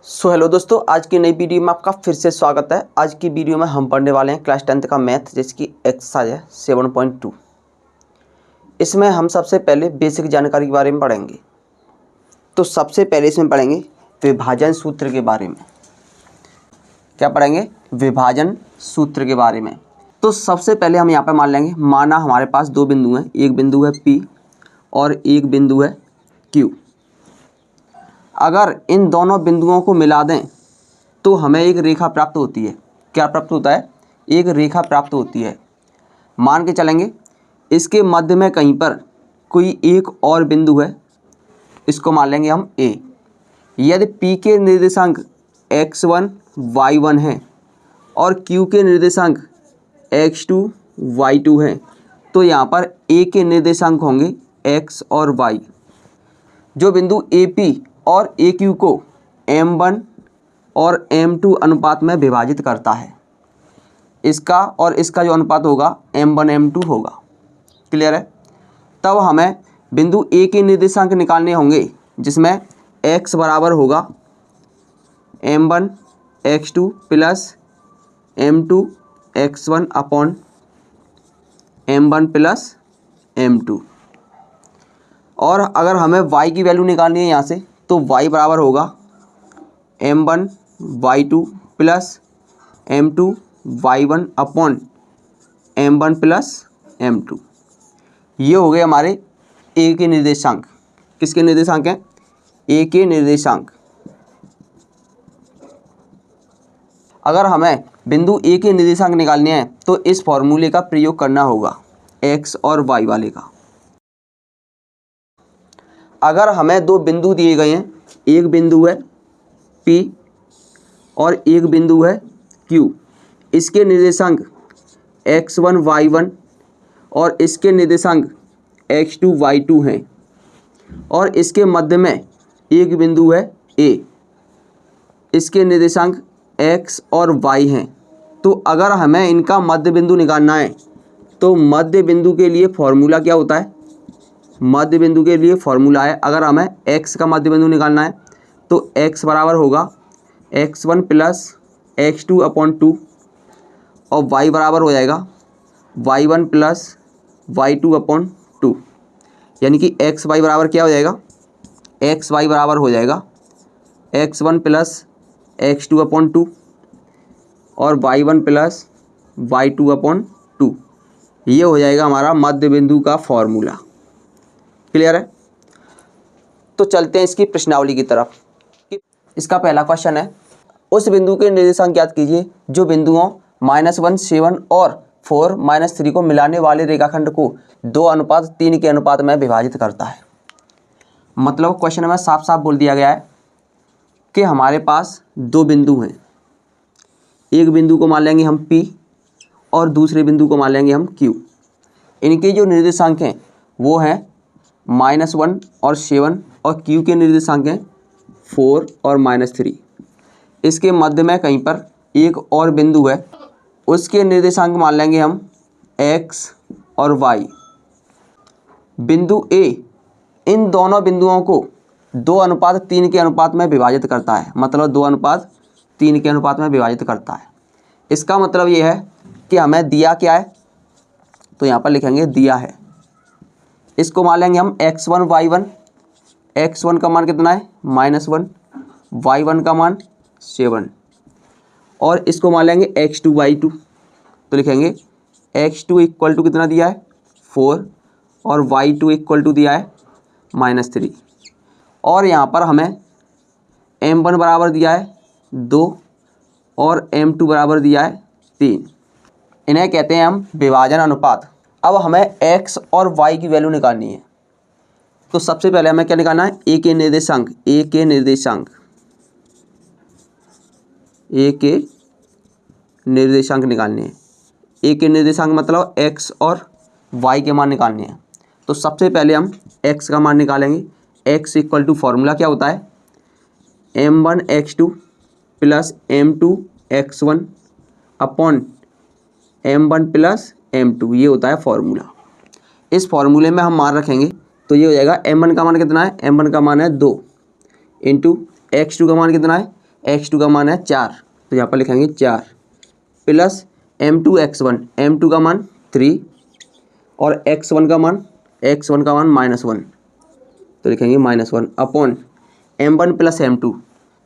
Hello दोस्तों, आज की नई वीडियो में आपका फिर से स्वागत है। आज की वीडियो में हम पढ़ने वाले हैं क्लास 10th का मैथ, जिसकी एक्सरसाइज है 7.2। इसमें हम सबसे पहले बेसिक जानकारी के बारे में पढ़ेंगे। तो सबसे पहले इसमें पढ़ेंगे विभाजन सूत्र के बारे में। क्या पढ़ेंगे? विभाजन सूत्र के बारे में। तो सबसे पहले हम यहाँ पर मान लेंगे, माना हमारे पास दो बिंदु हैं, एक बिंदु है P और एक बिंदु है Q। अगर इन दोनों बिंदुओं को मिला दें तो हमें एक रेखा प्राप्त होती है। क्या प्राप्त होता है? एक रेखा प्राप्त होती है। मान के चलेंगे इसके मध्य में कहीं पर कोई एक और बिंदु है, इसको मान लेंगे हम A। यदि P के निर्देशांक x1 y1 है और Q के निर्देशांक x2 y2 है, तो यहाँ पर A के निर्देशांक होंगे x और y। जो बिंदु AP और AQ को M1 और M2 अनुपात में विभाजित करता है, इसका और इसका जो अनुपात होगा M1 M2 होगा। क्लियर है? तब हमें बिंदु A के निर्देशांक निकालने होंगे, जिसमें x बराबर होगा M1 x2 plus M2 x1 upon M1 plus M2। और अगर हमें y की वैल्यू निकालनी है यहाँ से, तो y बराबर होगा M1 y2 plus M2 y1 upon M1 plus M2। ये हो गए हमारे A के निर्देशांक। किसके निर्देशांक हैं? A के निर्देशांक। अगर हमें बिंदु A के निर्देशांक निकालने हैं तो इस फॉर्मूले का प्रयोग करना होगा, x और y वाले का। अगर हमें दो बिंदु दिए गए हैं, एक बिंदु है P और एक बिंदु है Q, इसके निर्देशांक x1 y1 और इसके निर्देशांक x2 y2 हैं, और इसके मध्य में एक बिंदु है A, इसके निर्देशांक x और y हैं। तो अगर हमें इनका मध्य बिंदु निकालना है तो मध्य बिंदु के लिए फॉर्मूला क्या होता है? मध्य बिंदु के लिए फॉर्मूला है, अगर हमें x का मध्य बिंदु निकालना है तो x बराबर होगा x1 प्लस x2 अपॉन 2 और y बराबर हो जाएगा y1 प्लस y2 अपॉन 2। यानी कि एक्स वाई बराबर क्या हो जाएगा? एक्स वाई बराबर हो जाएगा x1 प्लस x2 अपॉन 2 और y1 प्लस y2 अपॉन 2। ये हो जाएगा हमारा मध्य बिंदु का फॉर्मूला। क्लियर है? तो चलते हैं इसकी प्रश्नावली की तरफ। इसका पहला क्वेश्चन है, उस बिंदु के निर्देशांक ज्ञात कीजिए जो बिंदुओं -1 7 और 4 -3 को मिलाने वाले रेखाखंड को 2:3 के अनुपात में विभाजित करता है। मतलब क्वेश्चन में साफ साफ बोल दिया गया है कि हमारे पास दो बिंदु हैं, एक बिंदु को मान लेंगे हम P और दूसरे बिंदु को मान लेंगे हम Q। इनके जो निर्देशांक हैं वो हैं -1 और 7 और Q के निर्देशांक हैं 4 और -3। इसके मध्य में कहीं पर एक और बिंदु है, उसके निर्देशांक मान लेंगे हम x और y। बिंदु A इन दोनों बिंदुओं को 2:3 के अनुपात में विभाजित करता है। मतलब 2:3 के अनुपात में विभाजित करता है। इसका मतलब ये है कि हमें दिया क्या है, तो यहाँ पर लिखेंगे दिया है। इसको मान लेंगे हम x1 y1। x1 का मान कितना है? -1। y1 का मान 7 और इसको मान लेंगे x2 y2। तो लिखेंगे x2 इक्वल टू कितना दिया है? 4 और y2 इक्वल टू दिया है -3। और यहाँ पर हमें m1 बराबर दिया है 2 और m2 बराबर दिया है 3। इन्हें कहते हैं हम विभाजन अनुपात। अब हमें x और y की वैल्यू निकालनी है। तो सबसे पहले हमें क्या निकालना है? A के निर्देशांक। A के निर्देशांक निकालने हैं। A के निर्देशांक मतलब x और y के मान निकालने हैं। तो सबसे पहले हम x का मान निकालेंगे। x इक्वल टू फॉर्मूला क्या होता है? m1 x2 plus m2 x1 upon m1 plus m2। ये होता है फॉर्मूला। इस फॉर्मूले में हम मान रखेंगे तो ये हो जाएगा m1 का मान कितना है? m1 का मान है 2 इंटू x2 का मान कितना है? x2 का मान है 4, तो यहाँ पर लिखेंगे 4 प्लस m2 का मान 3 और x1 का मान -1, तो लिखेंगे -1 upon m1 plus m2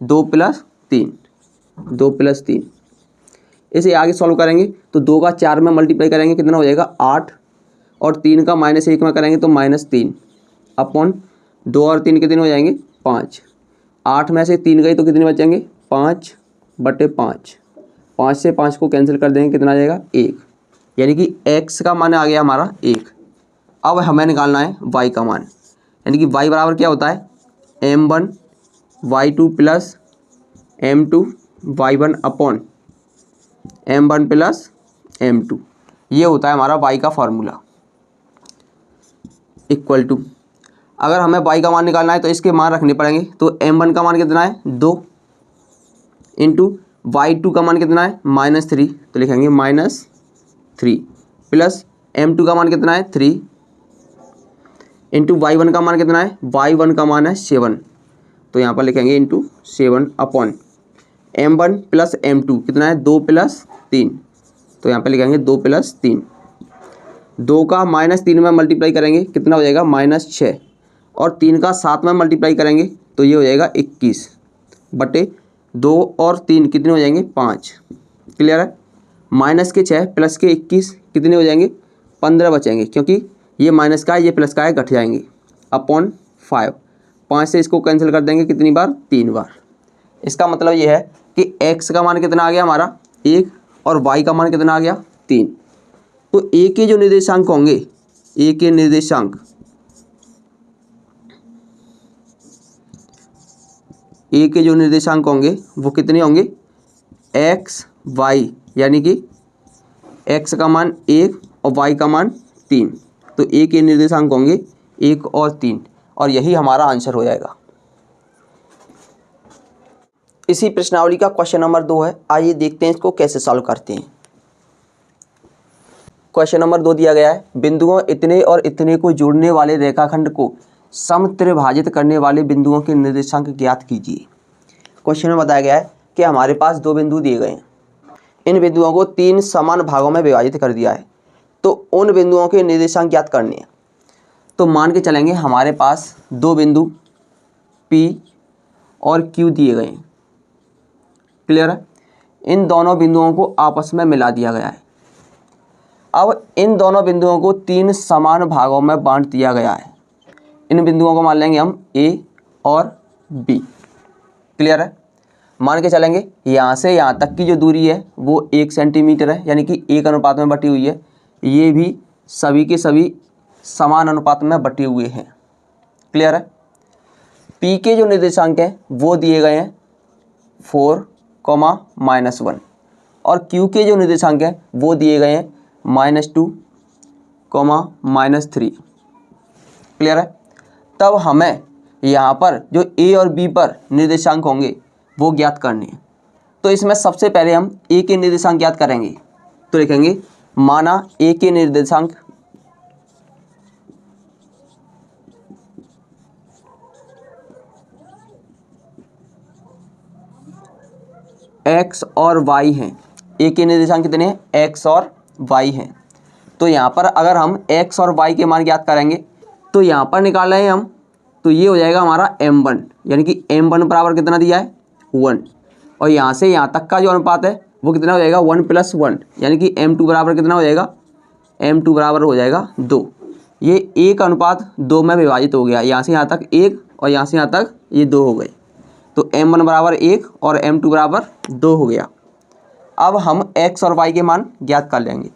2 plus 3। इसे आगे सॉल्व करेंगे तो 2 का 4 में मल्टीप्लाई करेंगे कितना हो जाएगा 8 और 3 का -1 में करेंगे तो -3 अपॉन 2 और 3 कितने हो जाएंगे 5। 8 में से 3 गई तो कितने बचेंगे 5/5। 5 से 5 को कैंसिल कर देंगे कितना आ जाएगा 1, यानी कि x का मान आ गया हमारा 1। अब हमें निकालना है y का मान, यानी कि y बराबर क्या होता है m1 y2 plus m2 y1 upon m1 plus m2, ये होता है हमारा y का फॉर्मूला। इक्वल टू, अगर हमें y का मान निकालना है तो इसके मान रखने पड़ेंगे। तो m1 का मान कितना है 2 इंटू y2 का मान कितना है -3, तो लिखेंगे -3 प्लस m2 का मान कितना है 3 इंटू y1 का मान कितना है y1 का मान है 7, तो यहाँ पर लिखेंगे into 7 upon m1 plus m2 कितना है 2 प्लस 3, तो यहाँ पर लिखेंगे 2 प्लस 3। 2 का -3 में मल्टीप्लाई करेंगे कितना हो जाएगा -6 और 3 का 7 में मल्टीप्लाई करेंगे तो ये हो जाएगा 21 बटे 2 और 3 कितने हो जाएंगे 5। क्लियर है। माइनस के 6 प्लस के 21 कितने हो जाएंगे 15 बचेंगे, क्योंकि ये माइनस का है ये प्लस का है घट जाएंगे अपॉन 5। 5 से इसको कैंसिल कर देंगे कितनी बार 3 बार। इसका मतलब ये है कि x का मान कितना आ गया हमारा 1 और y का मान कितना आ गया 3। तो a के जो निर्देशांक होंगे a के निर्देशांक होंगे वो कितने होंगे x y, यानी कि x का मान 1 और y का मान 3। तो a के निर्देशांक होंगे 1 और 3 और यही हमारा आंसर हो जाएगा। इसी प्रश्नावली का क्वेश्चन नंबर 2 है, आइए देखते हैं इसको कैसे सॉल्व करते हैं। क्वेश्चन नंबर 2 दिया गया है, बिंदुओं इतने और इतने को जोड़ने वाले रेखाखंड को समत्रिभाजित करने वाले बिंदुओं के निर्देशांक ज्ञात कीजिए। क्वेश्चन में बताया गया है कि हमारे पास 2 बिंदु दिए गए हैं, इन बिंदुओं को 3 समान भागों में विभाजित कर दिया है, तो उन बिंदुओं के निर्देशांक ज्ञात करने हैं। तो मान के चलेंगे हमारे पास 2 बिंदु P और Q दिए गए हैं। क्लियर है। इन दोनों बिंदुओं को आपस में मिला दिया गया है। अब इन दोनों बिंदुओं को 3 समान भागों में बांट दिया गया है। इन बिंदुओं को मान लेंगे हम A और B। क्लियर है। मान के चलेंगे यहाँ से यहाँ तक की जो दूरी है वो 1 सेंटीमीटर है, यानी कि 1 अनुपात में बटी हुई है। ये भी सभी के सभी समान अनुपात में बटे हुए हैं। क्लियर है। P के जो निर्देशांक हैं वो दिए गए हैं 4, -1 और Q के जो निर्देशांक हैं वो दिए गए हैं -2, -3। क्लियर है। तब हमें यहाँ पर जो A और B पर निर्देशांक होंगे वो ज्ञात करने हैं। तो इसमें सबसे पहले हम A के निर्देशांक ज्ञात करेंगे। तो लिखेंगे माना A के निर्देशांक x और y हैं। A के निर्देशांक कितने हैं x और y हैं। तो यहाँ पर अगर हम x और y के मान ज्ञात करेंगे तो यहाँ पर निकाल रहे हैं हम, तो ये हो जाएगा हमारा m1, यानी कि m1 बराबर कितना दिया है 1 और यहाँ से यहाँ तक का जो अनुपात है वो कितना हो जाएगा 1 + 1, यानी कि m2 बराबर कितना हो जाएगा m2 बराबर हो जाएगा 2। ये 1 अनुपात 2 में विभाजित हो गया, यहाँ से यहाँ तक 1 और यहाँ से यहाँ तक ये 2 हो गए। तो m1 बराबर 1 और m2 बराबर 2 हो गया। अब हम x और y के मान ज्ञात कर लेंगे।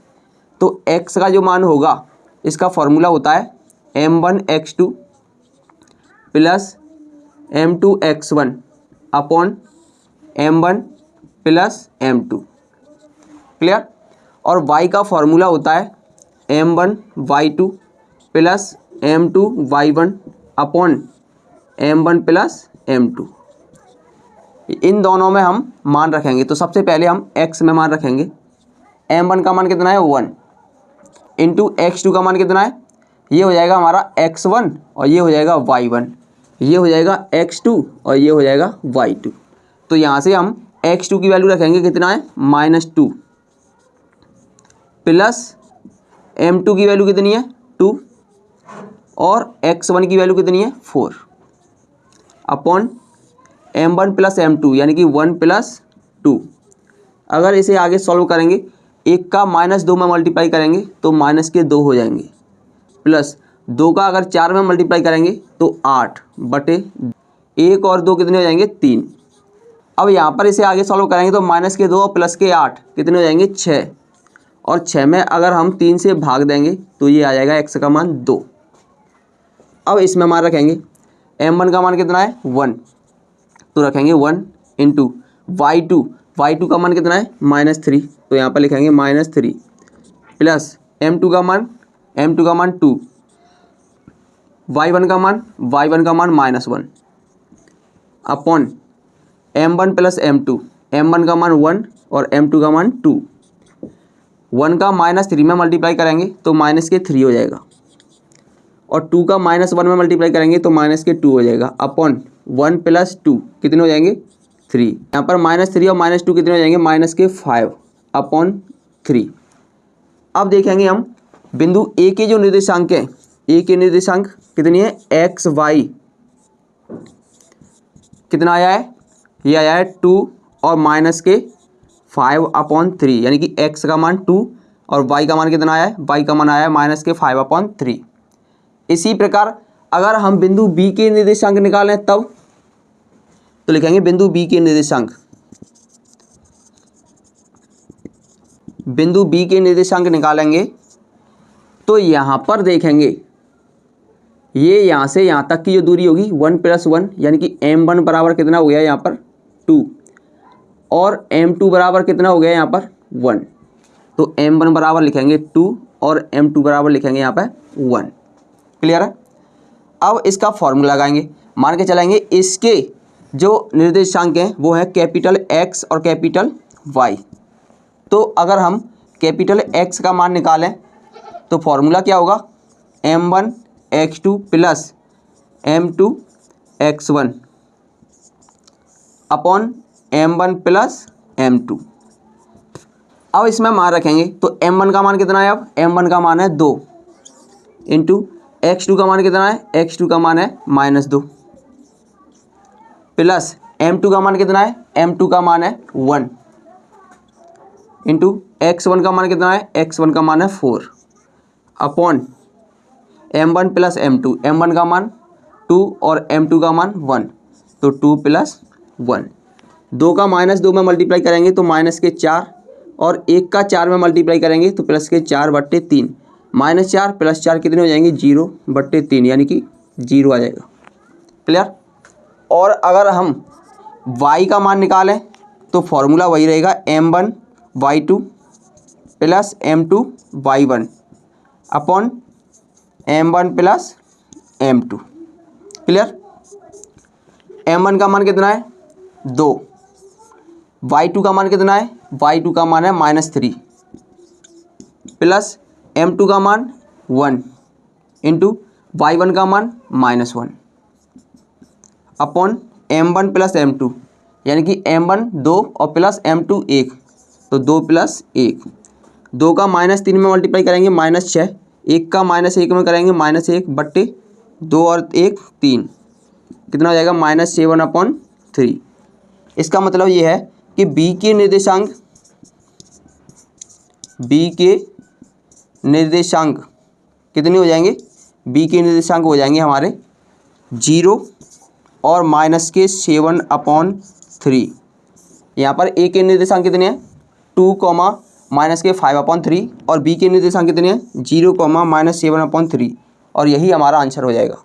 तो x का जो मान होगा इसका फॉर्मूला होता है m1x2 plus m2x1 upon m1 plus m2। Clear. और y का फॉर्मूला होता है m1y2 plus m2y1 upon m1 plus m2। इन दोनों में हम मान रखेंगे। तो सबसे पहले हम x में मान रखेंगे। m1 का मान कितना है 1 इंटू x2 का मान कितना है, ये हो जाएगा हमारा x1 और ये हो जाएगा y1, ये हो जाएगा x2 और ये हो जाएगा y2। तो यहाँ से हम x2 की वैल्यू रखेंगे, कितना है -2, प्लस m2 की वैल्यू कितनी है 2, और x1 की वैल्यू कितनी है 4 अपॉन m1 प्लस m2 यानी कि 1 प्लस 2। अगर इसे आगे सॉल्व करेंगे, एक का -2 में मल्टीप्लाई करेंगे तो -2 हो जाएंगे, प्लस 2 का अगर 4 में मल्टीप्लाई करेंगे तो 8 बटे 1 और 2 कितने हो जाएंगे 3। अब यहाँ पर इसे आगे सॉल्व करेंगे तो -2 और +8 कितने हो जाएंगे 6, और 6 में अगर हम 3 से भाग देंगे तो ये आ जाएगा x का मान 2। अब इसमें मान रखेंगे m1 का मान कितना है 1, तो रखेंगे 1 इंटू y2 का मान कितना है -3, तो यहाँ पर लिखेंगे -3, प्लस m2 का मान 2, y1 का मान -1 upon m1 plus m2, m1 का मान 1 और m2 का मान 2। 1 का -3 में मल्टीप्लाई करेंगे तो -3 हो जाएगा, और 2 का -1 में मल्टीप्लाई करेंगे तो -2 हो जाएगा, अपॉन 1 प्लस 2 कितने हो जाएंगे 3। यहाँ पर -3 और -2 कितने हो जाएंगे -5 अपॉन 3। अब देखेंगे हम बिंदु ए के जो निर्देशांक हैं, ए के निर्देशांक कितनी है एक्स वाई, कितना आया है, ये आया है 2 और -5 अपॉन 3, यानी कि x का मान 2 और y का मान कितना आया है, y का मान आया है -5 अपॉन 3। इसी प्रकार अगर हम बिंदु b के निर्देशांक निकालें तब तो लिखेंगे बिंदु b के निर्देशांक, बिंदु b के निर्देशांक निकालेंगे तो यहाँ पर देखेंगे ये यहाँ से यहाँ तक की जो दूरी होगी 1 + 1 यानी कि m1 बराबर कितना हो गया यहाँ पर 2, और m2 बराबर कितना हो गया यहाँ पर 1, तो m1 बराबर लिखेंगे 2 और m2 बराबर लिखेंगे यहाँ पर 1। क्लियर है। अब इसका फॉर्मूला लगाएंगे, मान के चलेंगे इसके जो निर्देशांक हैं वो है कैपिटल X और कैपिटल Y। तो अगर हम कैपिटल X का मान निकालें तो फॉर्मूला क्या होगा, m1 x2 plus m2 x1 upon m1 plus m2। अब इसमें मान रखेंगे तो m1 का मान कितना है, अब m1 का मान है 2 इंटू x2 का मान कितना है, x2 का मान है -2, प्लस m2 का मान कितना है, m2 का मान है 1 इंटू x1 का मान कितना है, x1 का मान है 4 upon m1 plus m2, m1 का मान 2 और m2 का मान 1, तो 2 + 1। 2 का -2 में मल्टीप्लाई करेंगे तो -4, और 1 का 4 में मल्टीप्लाई करेंगे तो +4 बट्टे 3, -4 + 4 कितने हो जाएंगे 0 बट्टे 3 यानी कि 0 आ जाएगा। क्लियर। और अगर हम y का मान निकालें तो फॉर्मूला वही रहेगा m1 y2 plus m2 y1 upon m1 plus m2। Clear. m1 का मान कितना है 2, y2 का मान कितना है, y2 का मान है -3, प्लस m2 का मान 1 इंटू y1 का मान -1 अपॉन m1 प्लस m2, यानी कि m1 2 और प्लस m2 1, तो 2 + 1। 2 का -3 में मल्टीप्लाई करेंगे -6, 1 का -1 में करेंगे -1 बट्टे 2 और 1 3, कितना हो जाएगा -7/3। इसका मतलब ये है कि b के निर्देशांक कितने हो जाएंगे, b के निर्देशांक हो जाएंगे हमारे 0 और -7/3। यहाँ पर a के निर्देशांक कितने हैं 2, -5/3 और b के निर्देशांक कितने हैं 0, -7/3, और यही हमारा आंसर हो जाएगा।